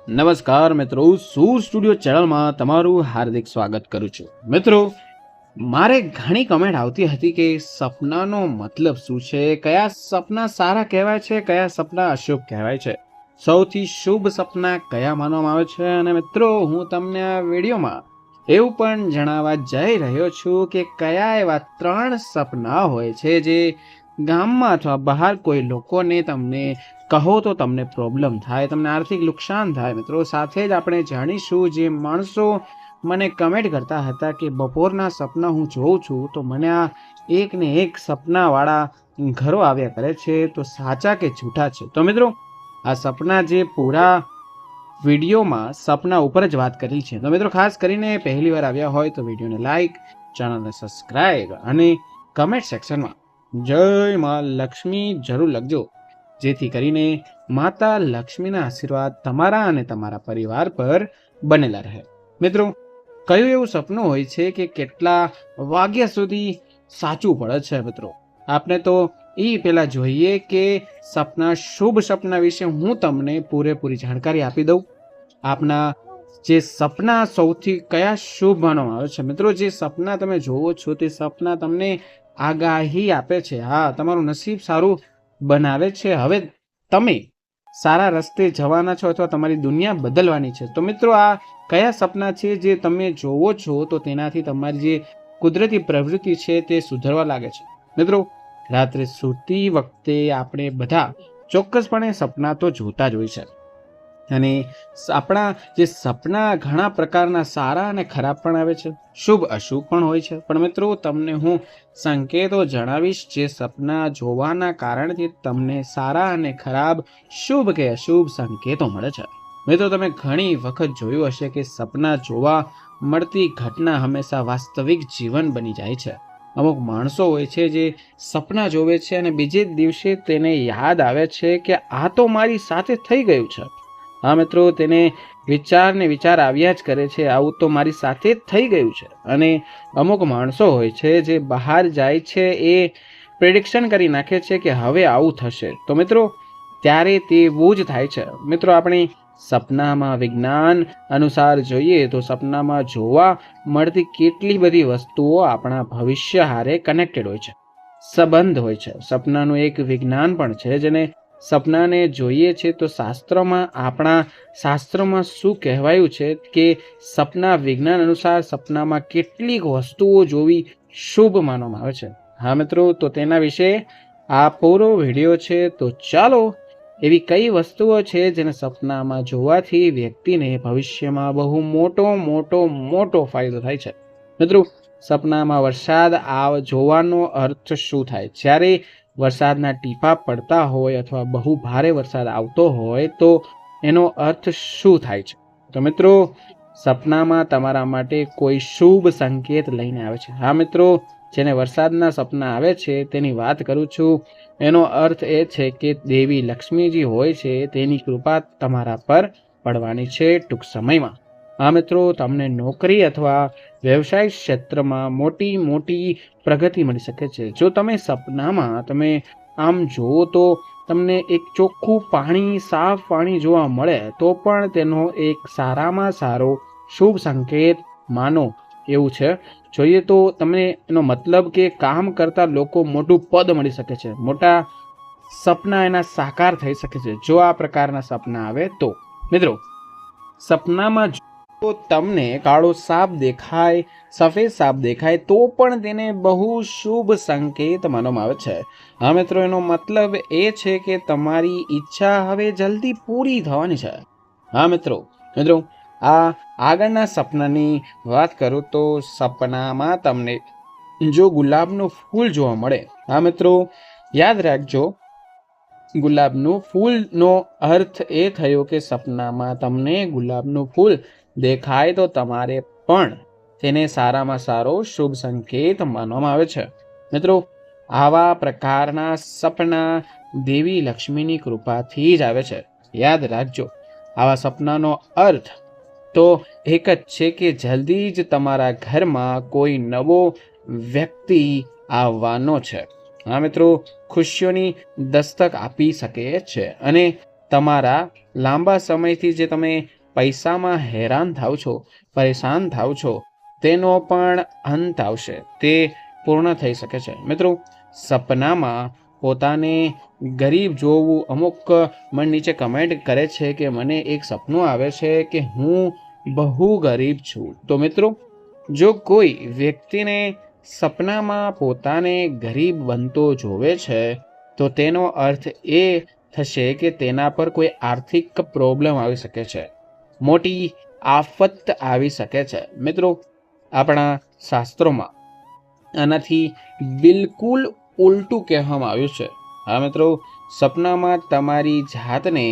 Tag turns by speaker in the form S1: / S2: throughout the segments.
S1: નમસ્કાર મિત્રો, સૂર સ્ટુડિયો ચેનલમાં તમારું હાર્દિક સ્વાગત કરું છું। મિત્રો, મારે ઘણી કમેન્ટ આવતી હતી કે સપનાનો મતલબ શું છે, કયા સપના સારા કહેવાય છે, કયા સપના અશુભ કહેવાય છે, સૌથી શુભ સપના કયા માનવામાં આવે છે। અને મિત્રો, હું તમને આ વિડીયોમાં એવું પણ જણાવવા જઈ રહ્યો છું કે કયા એવા 3 સપના હોય છે જે ગામમાં અથવા બહાર કોઈ લોકોને તમને કહો તો તમને પ્રોબ્લેમ થાય, તમને આર્થિક નુકસાન થાય। મિત્રો, સાથે જ આપણે જાણીશું જે માણસો મને કમેન્ટ કરતા હતા કે બપોરના સપના હું જોઉં છું તો મને આ એક ને એક સપનાવાળા ઘરો આવ્યા કરે છે, તો સાચા કે જૂઠા છે। તો મિત્રો, આ સપના જે પૂરા વિડીયોમાં સપના ઉપર જ વાત કરી છે। તો મિત્રો, ખાસ કરીને પહેલી વાર આવ્યા હોય તો વિડીયોને લાઈક, ચેનલને સબસ્ક્રાઈબ અને કમેન્ટ સેક્શનમાં જય માં લક્ષ્મી જરૂર લખજો, જેથી કરીને માતા લક્ષ્મીના આશીર્વાદ તમારા અને તમારા પરિવાર પર બનેલા રહે। મિત્રો, કયું એવું સપનું હોય છે કે કેટલા વાગ્યા સુધી સાચું પડે છે? મિત્રો, આપણે તો એ પહેલાં જોઈએ કે સપના, શુભ સપના વિશે હું તમને પૂરેપૂરી જાણકારી આપી દઉં। આપના જે સપના સૌથી કયા શુભ માનવામાં આવે છે? મિત્રો, જે સપના તમે જોવો છો તે સપના તમને આગાહી આપે છે, હા, તમારું નસીબ સારું બનાવે છે। હવે તમે સારા રસ્તે જવાના છો અથવા તમારી દુનિયા બદલવાની છે। તો મિત્રો, આ કયા સપના છે જે તમે જોવો છો તો તેનાથી તમારી જે કુદરતી પ્રવૃત્તિ છે તે સુધરવા લાગે છે? મિત્રો, રાત્રે સૂતી વખતે આપણે બધા ચોક્કસપણે સપના તો જોતા જ હોય છે, અને આપણા જે સપના ઘણા પ્રકારના સારા અને ખરાબ પણ આવે છે, શુભ અશુભ પણ હોય છે। પણ મિત્રો, તમને હું સંકેતો જણાવીશ જે સપના જોવાના કારણથી તમને સારા અને ખરાબ, શુભ કે અશુભ સંકેતો મળે છે। મિત્રો, તમે ઘણી વખત જોયું હશે કે સપના જોવા મળતી ઘટના હંમેશા વાસ્તવિક જીવન બની જાય છે। અમુક માણસો હોય છે જે સપના જોવે છે અને બીજે દિવસે તેને યાદ આવે છે કે આ તો મારી સાથે થઈ ગયું છે। હા મિત્રો, તેને વિચાર આવ્યા જ કરે છે, આવું તો મારી સાથે જ થઈ ગયું છે। અને અમુક માણસો હોય છે જે બહાર જાય છે એ પ્રેડિક્શન કરી નાખે છે કે હવે આવું થશે, તો મિત્રો ત્યારે તેવું જ થાય છે। મિત્રો, આપણી સપનામાં વિજ્ઞાન અનુસાર જોઈએ તો સપનામાં જોવા મળતી કેટલી બધી વસ્તુઓ આપણા ભવિષ્ય હારે કનેક્ટેડ હોય છે, સંબંધ હોય છે। સપનાનું એક વિજ્ઞાન પણ છે, જેને સપનાને જોઈએ છે તો આપણા શાસ્ત્રમાં શું કહેવાયું છે કે સપના વિજ્ઞાન અનુસાર સપનામાં કેટલીક વસ્તુઓ જોવી શુભ માનવામાં આવે છે। હા મિત્રો, તો તેના વિશે આ પૂરો વિડીયો છે, તો ચાલો એવી કઈ વસ્તુઓ છે જેને સપનામાં જોવાથી વ્યક્તિને ભવિષ્યમાં બહુ મોટો ફાયદો થાય છે। મિત્રો, સપનામાં વરસાદ જોવાનો અર્થ શું થાય? જ્યારે વરસાદના ટીપા પડતા હોય અથવા બહુ ભારે વરસાદ આવતો હોય તો એનો અર્થ શું થાય છે? તો મિત્રો, સપનામાં તમારા માટે કોઈ શુભ સંકેત લઈને આવે છે। હા મિત્રો, જેને વરસાદના સપના આવે છે તેની વાત કરું છું। એનો અર્થ એ છે કે દેવી લક્ષ્મીજી હોય છે તેની કૃપા તમારા પર પડવાની છે ટૂંક સમયમાં। હા મિત્રો, તમને નોકરી અથવા વ્યવસાય ક્ષેત્રમાં મોટી પ્રગતિ મળી શકે છે। જો તમે સપનામાં તમે આમ જુઓ તો તમને એક ચોખ્ખું પાણી, સાફ પાણી જોવા મળે તો પણ તેનો એક સારામાં સારો શુભ સંકેત માનો એવું છે। જોઈએ તો તમને એનો મતલબ કે કામ કરતા લોકો મોટું પદ મળી શકે છે, મોટા સપના એના સાકાર થઈ શકે છે જો આ પ્રકારના સપના આવે તો। મિત્રો, સપનામાં જો તમને કાળો સાપ દેખાય, સફેદ સાપ દેખાય તો પણ તેને બહુ શુભ સંકેત માનવામાં આવે છે। હા મિત્રો, એનો મતલબ એ છે કે તમારી ઈચ્છા હવે જલ્દી પૂરી થવાની છે। હા મિત્રો, આ આગળના સપનાની વાત કરું તો સપનામાં તમને જો ગુલાબનું ફૂલ જોવા મળે, હા મિત્રો યાદ રાખજો, ગુલાબનું ફૂલનો અર્થ એ થયો કે સપનામાં તમને ગુલાબનું ફૂલ દેખાય તો તમારે પણ તેને સારામાં સારો શુભ સંકેત માનવામાં આવે છે। મિત્રો, આવા પ્રકારના સપના દેવી લક્ષ્મીની કૃપાથી જ આવે છે। યાદ રાખજો, આવા સપનાનો અર્થ તો એક જ છે કે જલ્દી જ તમારા ઘરમાં કોઈ નવો વ્યક્તિ આવવાનો છે। હા મિત્રો, ખુશીઓની દસ્તક આપી શકે છે અને તમારા લાંબા સમયથી જે તમે પૈસામાં હેરાન થાવ છો, પરેશાન થાવ છો, તેનો પણ અંત આવશે, તે પૂર્ણ થઈ શકે છે. મિત્રો, સપનામાં પોતાને ગરીબ જોવું, અમુક મન નીચે કમેન્ટ કરે છે કે મને એક સપનું આવે છે કે હું બહુ ગરીબ છું. તો મિત્રો, જો કોઈ વ્યક્તિને સપનામાં પોતાને ગરીબ બનતો જોવે છે તો તેનો અર્થ એ થશે કે તેના પર કોઈ આર્થિક પ્રોબ્લેમ આવી શકે છે, મોટી આફત આવી શકે છે. મિત્રો, આપણા શાસ્ત્રોમાં આનાથી બિલકુલ ઉલટું કહેવામાં આવ્યું છે. હા મિત્રો, સપનામાં તમારી જાતને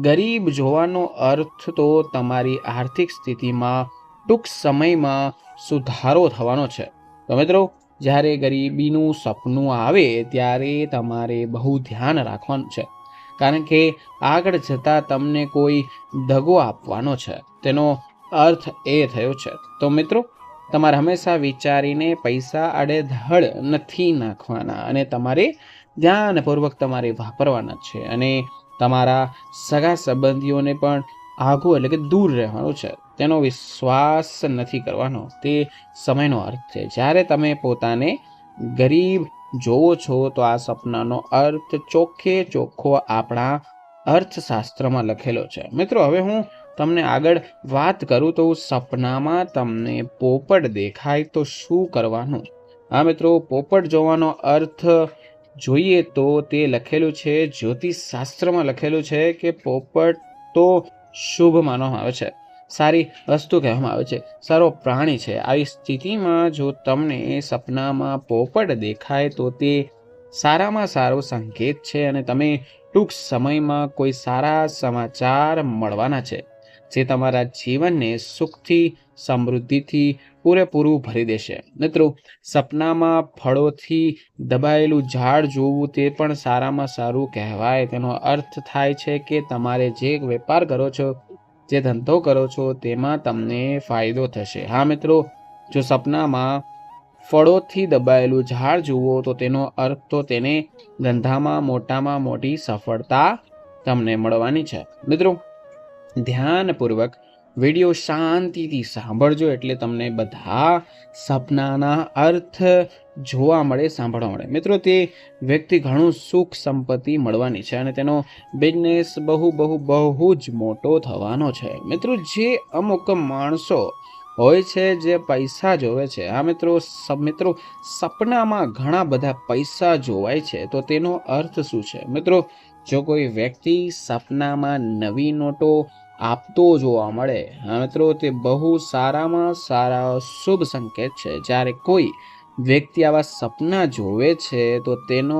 S1: ગરીબ જોવાનો અર્થ તો તમારી આર્થિક સ્થિતિમાં ટૂંક સમયમાં સુધારો થવાનો છે. તો મિત્રો, જ્યારે ગરીબીનું સપનું આવે ત્યારે તમારે બહુ ધ્યાન રાખવાનું છે, કારણ કે આગળ જતાં તમને કોઈ દગો આપવાનો છે, તેનો અર્થ એ થયો છે. તો મિત્રો, તમારે હંમેશા વિચારીને પૈસા આડેધડ નથી નાખવાના અને તમારે ધ્યાનપૂર્વક તમારે વાપરવાના છે અને તમારા સગા સંબંધીઓને પણ આઘું એટલે કે દૂર રહેવાનું છે, તેનો વિશ્વાસ નથી કરવાનો. તે સમયનો અર્થ છે. જ્યારે તમે પોતાને ગરીબ જોવો છો તો આ સપનાનો અર્થ ચોખ્ખે ચોખ્ખો આપણા અર્થશાસ્ત્રમાં લખેલો છે. મિત્રો, હવે હું તમને આગળ વાત કરું તો સપનામાં તમને પોપટ દેખાય તો શું કરવાનું? હા મિત્રો, પોપટ જોવાનો અર્થ જોઈએ તો તે લખેલું છે, જ્યોતિષ શાસ્ત્રમાં લખેલું છે કે પોપટ તો શુભ માનવામાં આવે છે, સારી વસ્તુ કહેવામાં આવે છે, સારો પ્રાણી છે. આવી સ્થિતિમાં જો તમને સપનામાં પોપટ દેખાય તો તે સારામાં સારો સંકેત છે અને તમે ટૂંક સમયમાં કોઈ સારા સમાચાર મળવાના છે, જે તમારા જીવનને સુખથી, સમૃદ્ધિથી પૂરેપૂરું ભરી દેશે. મિત્રો, સપનામાં ફળોથી દબાયેલું ઝાડ જોવું તે પણ સારામાં સારું કહેવાય. તેનો અર્થ થાય છે કે તમારે જે વેપાર કરો છો, જે ધંધો કરો છો, તેમાં તમને ફાયદો થશે. હા મિત્રો, જો સપનામાં ફળોથી દબાયેલું ઝાડ જુઓ તો તેનો અર્થ તો તેને ધંધામાં મોટામાં મોટી સફળતા તમને મળવાની છે. મિત્રો, ધ્યાનપૂર્વક વિડીયો શાંતિથી સાંભળજો, એટલે તમને બધા સપનાના અર્થ જોવા મળે, સાંભળવા મળે. મિત્રો, તે વ્યક્તિ ઘણું સુખ સંપત્તિ મળવાની છે અને તેનો બિઝનેસ બહુ જ મોટો થવાનો છે. મિત્રો, જે અમુક માણસો હોય છે જે પૈસા જોવે છે, આ મિત્રો સપનામાં ઘણા બધા પૈસા જોવાય છે, તો તેનો અર્થ શું છે? મિત્રો, જો કોઈ વ્યક્તિ સપનામાં નવી નોટો આપતો જોવા મળે, હા મિત્રો, તે બહુ સારામાં સારા શુભ સંકેત છે. જ્યારે કોઈ વ્યક્તિ આવા સપના જોવે છે તો તેનો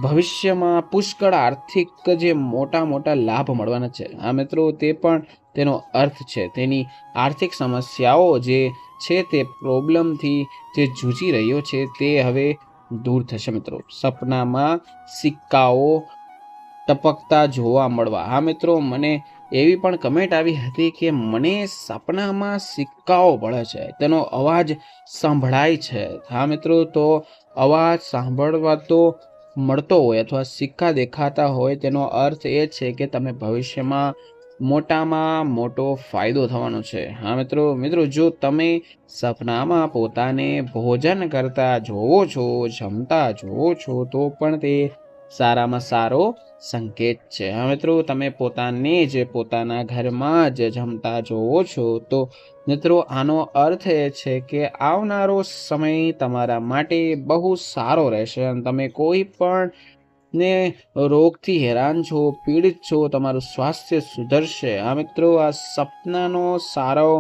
S1: ભવિષ્યમાં પુષ્કળ આર્થિક જે મોટા લાભ મળવાના છે. આ મિત્રો, તે પણ તેનો અર્થ છે. તેની આર્થિક સમસ્યાઓ જે છે, તે પ્રોબ્લેમથી જે જૂજી રહ્યો છે, તે હવે દૂર થશે. મિત્રો, સપનામાં સિક્કાઓ ટપકતા જોવા મળવા. હા મિત્રો, મને એવી પણ કમેન્ટ આવી હતી કે મને સપનામાં સિક્કાઓ પડે છે, તેનો અવાજ સંભળાય છે. હા મિત્રો, તો અવાજ સાંભળવા તો મળતો હોય અથવા સિક્કા દેખાતા હોય, તેનો અર્થ એ છે કે તમે ભવિષ્યમાં મોટામાં મોટો ફાયદો થવાનો છે. હા મિત્રો, જો તમે સપનામાં પોતાને ભોજન કરતા જોવો છો, જમતા જોવો છો, તો પણ તે સારામાં સારો સંકેત છે. હા મિત્રો, તમે પોતાને જ પોતાના ઘરમાં જ જમતા જોવો છો તો મિત્રો આનો અર્થ એ છે કે આવનારો સમય તમારા માટે બહુ સારો રહેશે અને તમે કોઈ પણ ને રોગથી હેરાન છો, પીડિત છો, તમારું સ્વાસ્થ્ય સુધરશે. આ મિત્રો, આ સપનાનો સારો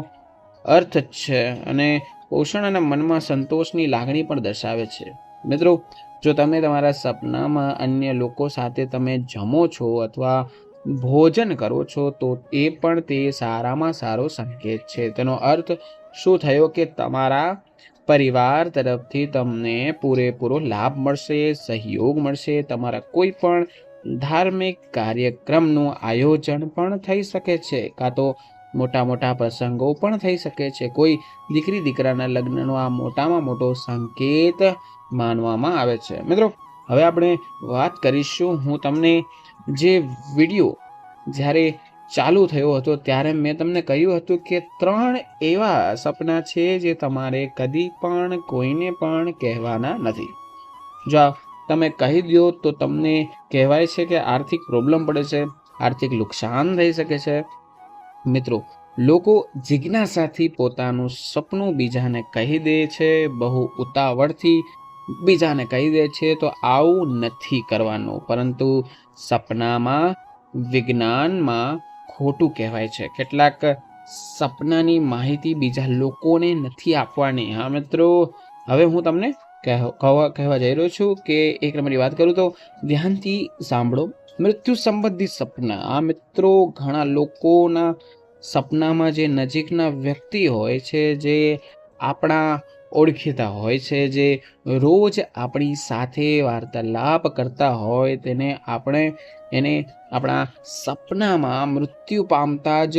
S1: અર્થ છે અને પોષણ અને મનમાં સંતોષની લાગણી પણ દર્શાવે છે. મિત્રો, જો તમે તમારા સપનામાં અન્ય લોકો સાથે તમે જમો છો અથવા ભોજન કરો છો તો એ પણ તે સારામાં સારો સંકેત છે. તેનો અર્થ શું થયો કે તમારા પરિવાર તરફથી તમને પૂરેપૂરો લાભ મળશે, સહયોગ મળશે. તમારા કોઈ પણ ધાર્મિક કાર્યક્રમનું આયોજન પણ થઈ શકે છે, કાં તો મોટા પ્રસંગો પણ થઈ શકે છે. કોઈ દીકરી દીકરાના લગ્નનો આ મોટામાં મોટો સંકેત માનવામાં આવે છે. મિત્રો, હવે આપણે વાત કરીશું, હું તમને જે વિડીયો જ્યારે ચાલુ થયો હતો ત્યારે મેં તમને કહ્યું હતું કે 3 એવા સપના છે જે તમારે કદી પણ કોઈને પણ કહેવાના નથી. જો તમે કહી દો તો તમને કહેવાય છે કે આર્થિક પ્રોબ્લેમ પડે છે, આર્થિક નુકસાન થઈ શકે છે. મિત્રો, લોકો જિજ્ઞાસાથી પોતાનું સપનું બીજાને કહી દે છે, બહુ ઉતાવળથી બીજાને કહી દે છે. તો આવું નથી કરવાનું. પરંતુ સપનામાં વિજ્ઞાનમાં ખોટું કહેવાય છે. કેટલાક સપનાની માહિતી બીજા લોકોને નથી આપવાની. હા મિત્રો, હવે હું તમને કહેવા જઈ રહ્યો છું કે 1 નંબરની વાત કરું તો ધ્યાનથી સાંભળો. મૃત્યુ સંબંધિત સપના. આ મિત્રો, ઘણા લોકોના સપનામાં જે નજીકના વ્યક્તિ હોય છે, જે આપણા ઓળખીતા હોય છે, જે રોજ આપણી સાથે વાર્તાલાપ કરતા હોય, એને આપણા સપનામાં મૃત્યુ પામતા જ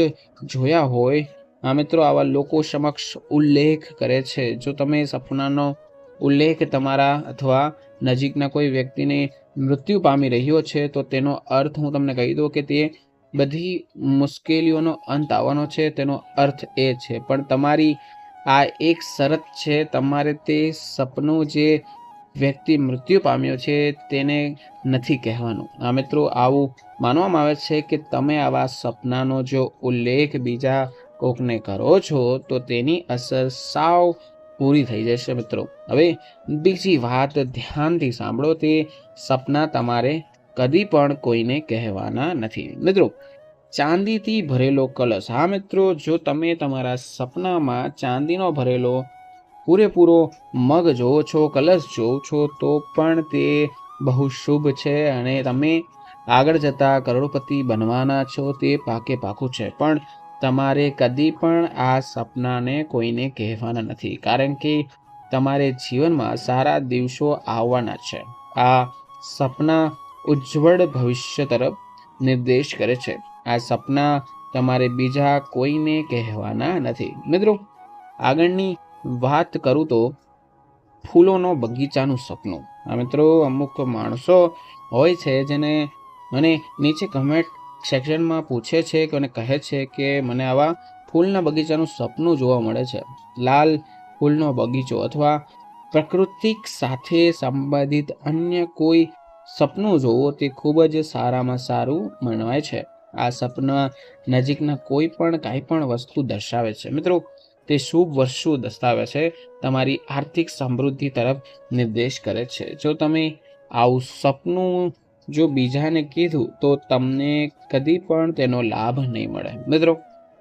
S1: જોયા હોય. આ મિત્રો, આવા લોકો સમક્ષ ઉલ્લેખ કરે છે. જો તમે સપનાનો ઉલ્લેખ તમારા અથવા નજીકના કોઈ વ્યક્તિને મૃત્યુ પામી રહ્યો છે, તો તેનો અર્થ હું તમને કહી દઉં કે તે બધી મુશ્કેલીઓનો અંત આવવાનો છે. તેનો અર્થ એ છે. પણ તમારી આ એક શરત છે, તમારે તે સપનું જે વ્યક્તિ મૃત્યુ પામ્યો છે તેને નથી કહેવાનું. આ મિત્રો, આવું માનવામાં આવે છે કે તમે આવા સપનાનો જો ઉલ્લેખ બીજા કોકને કરો છો તો તેની અસર સાવ પૂરી થઈ જશે. મિત્રો, હવે બીજી વાત ધ્યાનથી સાંભળો. તે સપના તમારે કદી પણ કોઈને કહેવાના નથી. મિત્રો, ચાંદીથી ભરેલો કલશ. હા મિત્રો, જો તમે તમારા સપનામાં ચાંદીનો ભરેલો પૂરેપૂરો મગ જોવો છો, કલશ જોવો છો, તો પણ તે બહુ શુભ છે અને તમે આગળ જતા કરોડપતિ બનવાના છો, તે પાકું છે. પણ તમારે કદી પણ આ સપનાને કોઈને કહેવાના નથી, કારણ કે તમારે જીવનમાં સારા દિવસો આવવાના છે. આ સપના ઉજ્જવળ ભવિષ્ય તરફ નિર્દેશ કરે છે. આ સપના તમારે બીજા કોઈને કહેવાના નથી. મિત્રો, આગળની વાત કરું તો ફૂલોનો બગીચાનું સપનું. આ મિત્રો, અમુક માણસો હોય છે જેને મને નીચે કમેન્ટ સેક્શનમાં પૂછે છે અને કહે છે કે મને આવા ફૂલના બગીચાનું સપનું જોવા મળે છે. લાલ ફૂલનો બગીચો અથવા પ્રાકૃતિક સાથે સંબંધિત અન્ય કોઈ સપનું જોવો તે ખૂબ જ સારામાં સારું મનાય છે. આ સપના નજીકના કોઈ પણ કાંઈ પણ વસ્તુ દર્શાવે છે. મિત્રો, તે શુભ વસ્તુ દર્શાવે છે, તમારી આર્થિક સમૃદ્ધિ તરફ નિર્દેશ કરે છે. જો તમે આવું સપનું જો બીજાને કીધું તો તમને કદી પણ તેનો લાભ નહીં મળે. મિત્રો,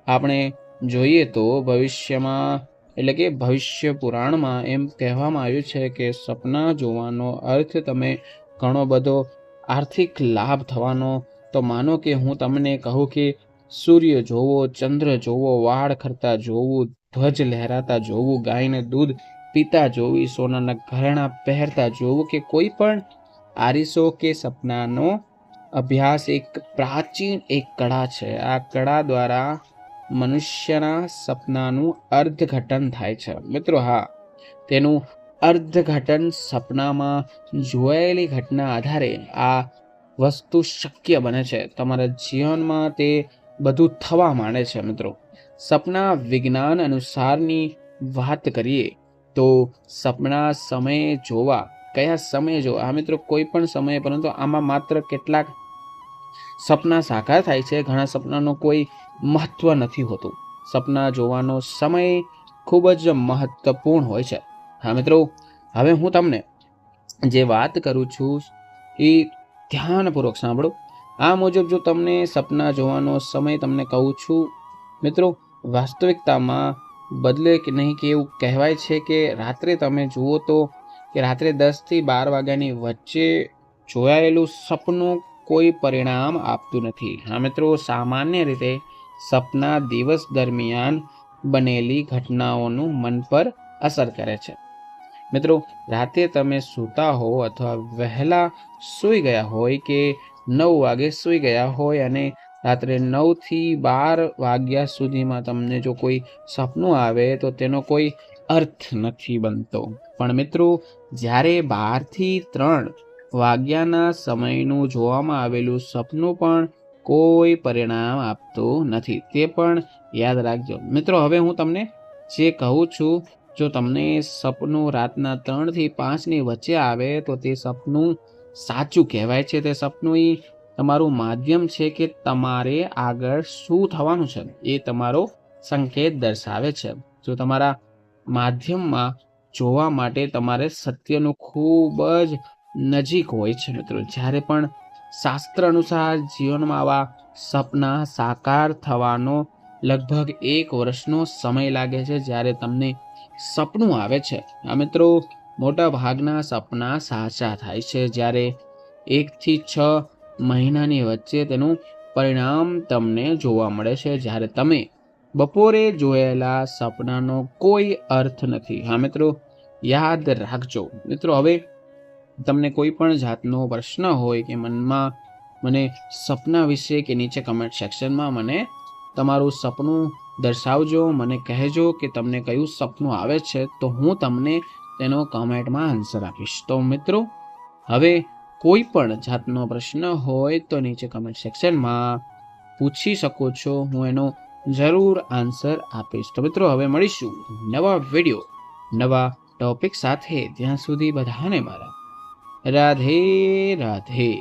S1: આપણે જોઈએ તો ભવિષ્ય પુરાણમાં એમ કહેવામાં આવ્યું છે કે સપના જોવાનો અર્થ તમે ઘણો બધો આર્થિક લાભ થવાનો. તો માનો કે હું તમને કહું કે સૂર્ય જોવો, ચંદ્ર જોવો, વાળ ખરતા જોવું, ધ્વજ લહેરાતા જોવું, ગાયને દૂધ પીતા જોવી, સોનાના ઘરેણાં પહેરતા જોવું કે કોઈ પણ આરીસો કે સપનાનો અભ્યાસ એક પ્રાચીન કળા છે. આ કળા દ્વારા મનુષ્યના સપનાનું અર્થઘટન થાય છે. મિત્રો, હા, તેનું અર્થઘટન સપનામાં જોયેલી ઘટના આધારે આ વસ્તુ શક્ય બને છે. તમારા જીવનમાં તે બધું થવા માંડે છે. મિત્રો, સપના વિજ્ઞાન અનુસારની વાત કરીએ તો સપના સમયે જોવા, કયા સમયે જોવા? આ મિત્રો, કોઈ પણ સમયે, પરંતુ આમાં માત્ર કેટલાક સપના સાકાર થાય છે. ઘણા સપનાનો કોઈ મહત્વ નથી હોતું. સપના જોવાનો સમય ખૂબ જ મહત્વપૂર્ણ હોય છે. હા મિત્રો, હવે હું તમને જે વાત કરું છું એ ધ્યાનપૂર્વક સાંભળો. આ મુજબ જો તમને સપના જોવાનો સમય તમને કહું છું, મિત્રો, વાસ્તવિકતામાં બદલે કે નહીં, કે એવું કહેવાય છે કે રાત્રે તમે જુઓ તો કે રાત્રે 10 થી 12 વાગ્યાની વચ્ચે જોયાયેલું સપનું કોઈ પરિણામ આપતું નથી. હા મિત્રો, સામાન્ય રીતે સપના દિવસ દરમિયાન બનેલી ઘટનાઓનું મન પર અસર કરે છે. મિત્રો, રાતે તમે સૂતા હો અથવા વહેલા સૂઈ ગયા હોય કે 9 વાગે સૂઈ ગયા હોય અને રાત્રે 9 થી 12 વાગ્યા સુધીમાં તમને જો કોઈ સપનું આવે તો તેનો કોઈ અર્થ નથી બનતો. પણ મિત્રો, જ્યારે 12 થી 3 વાગ્યાના સમયનું જોવામાં આવેલું સપનું પણ કોઈ પરિણામ આપતું નથી, તે પણ યાદ રાખજો મિત્રો. હવે હું તમને જે કહું છું, જો તમને સપનું રાતના 3 થી 5ની વચ્ચે આવે તો તે સપનું સાચું કહેવાય છે. તે સપનું એ તમારું માધ્યમ છે કે તમારે આગળ શું થવાનું છે એ તમારો સંકેત દર્શાવે છે. જો તમારા માધ્યમમાં જોવા માટે તમારે સત્યનું ખૂબ જ નજીક હોય છે મિત્રો. જ્યારે પણ શાસ્ત્ર અનુસાર જીવનમાં આવા સપના સાકાર થવાનો લગભગ 1 વર્ષનો સમય લાગે છે. જ્યારે તમને સપનું આવે છે આ મિત્રો, મોટા ભાગના સપના સાચા થાય છે. જ્યારે 1 થી 6 મહિનાની વચ્ચે તેનું પરિણામ તમને જોવા મળે છે. જ્યારે તમે બપોરે જોયેલા સપનાનો કોઈ અર્થ નથી. હા મિત્રો, યાદ રાખજો મિત્રો. હવે તમને કોઈ પણ જાતનો પ્રશ્ન હોય કે મનમાં મને સપના વિશે કે નીચે કમેન્ટ સેક્શનમાં મને તમારું સપનું દર્શાવજો, મને કહેજો કે તમને કયું સપનું આવે છે, તો હું તમને તેનો કમેન્ટમાં આન્સર આપીશ. તો મિત્રો, હવે કોઈ પણ જાતનો પ્રશ્ન હોય તો નીચે કમેન્ટ સેક્શનમાં પૂછી શકો છો, હું એનો જરૂર આન્સર આપીશ. તો મિત્રો, હવે મળીશું નવા વિડીયો નવા ટોપિક સાથે. ત્યાં સુધી બધાને મારા રાધે રાધે.